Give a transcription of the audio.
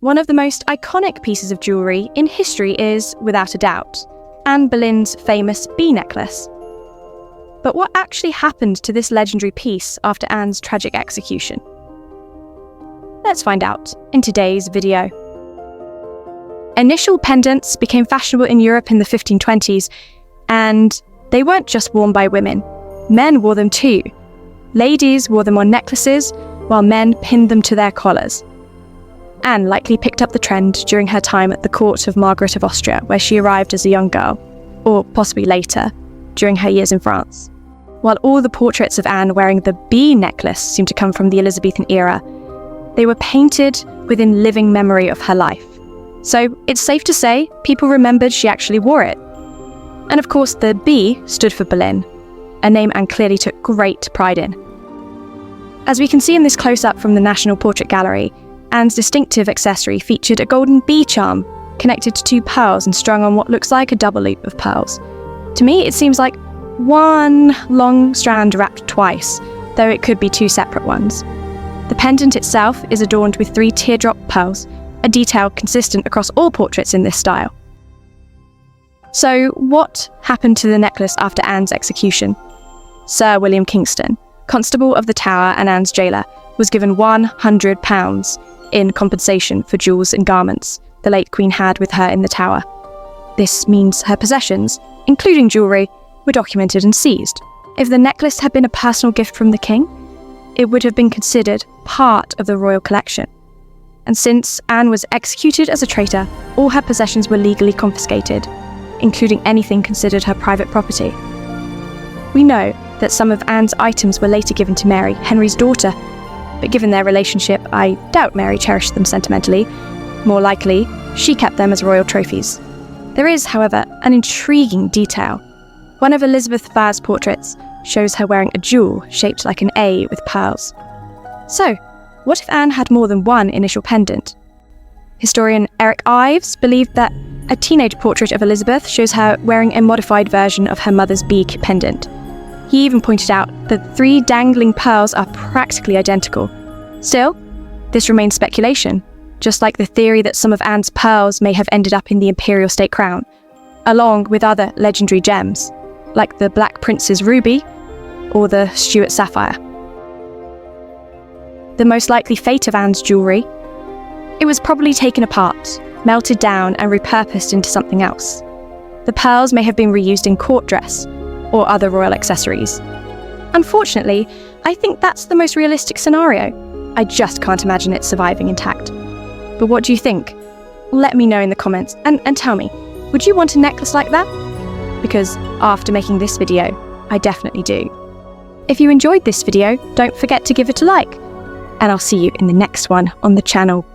One of the most iconic pieces of jewellery in history is, without a doubt, Anne Boleyn's famous bee necklace. But what actually happened to this legendary piece after Anne's tragic execution? Let's find out in today's video. Initial pendants became fashionable in Europe in the 1520s, and they weren't just worn by women. Men wore them too. Ladies wore them on necklaces, while men pinned them to their collars. Anne likely picked up the trend during her time at the court of Margaret of Austria, where she arrived as a young girl, or possibly later, during her years in France. While all the portraits of Anne wearing the bee necklace seem to come from the Elizabethan era, they were painted within living memory of her life. So it's safe to say people remembered she actually wore it. And of course, the B stood for Boleyn, a name Anne clearly took great pride in. As we can see in this close-up from the National Portrait Gallery, Anne's distinctive accessory featured a golden bee charm connected to two pearls and strung on what looks like a double loop of pearls. To me, it seems like one long strand wrapped twice, though it could be two separate ones. The pendant itself is adorned with 3 teardrop pearls, a detail consistent across all portraits in this style. So, what happened to the necklace after Anne's execution? Sir William Kingston, Constable of the Tower and Anne's jailer, was given £100 in compensation for jewels and garments the late Queen had with her in the Tower. This means her possessions, including jewellery, were documented and seized. If the necklace had been a personal gift from the King, it would have been considered part of the royal collection. And since Anne was executed as a traitor, all her possessions were legally confiscated, including anything considered her private property. We know that some of Anne's items were later given to Mary, Henry's daughter, but given their relationship, I doubt Mary cherished them sentimentally. More likely, she kept them as royal trophies. There is, however, an intriguing detail. One of Elizabeth Fair's portraits shows her wearing a jewel shaped like an A with pearls. So, what if Anne had more than one initial pendant? Historian Eric Ives believed that a teenage portrait of Elizabeth shows her wearing a modified version of her mother's beak pendant. He even pointed out that 3 dangling pearls are practically identical. Still, this remains speculation, just like the theory that some of Anne's pearls may have ended up in the imperial state crown, along with other legendary gems, like the Black Prince's ruby or the Stuart sapphire. The most likely fate of Anne's jewellery? It was probably taken apart, melted down and repurposed into something else. The pearls may have been reused in court dress or other royal accessories. Unfortunately, I think that's the most realistic scenario. I just can't imagine it surviving intact. But what do you think? Let me know in the comments and tell me, would you want a necklace like that? Because after making this video, I definitely do. If you enjoyed this video, don't forget to give it a like, and I'll see you in the next one on the channel.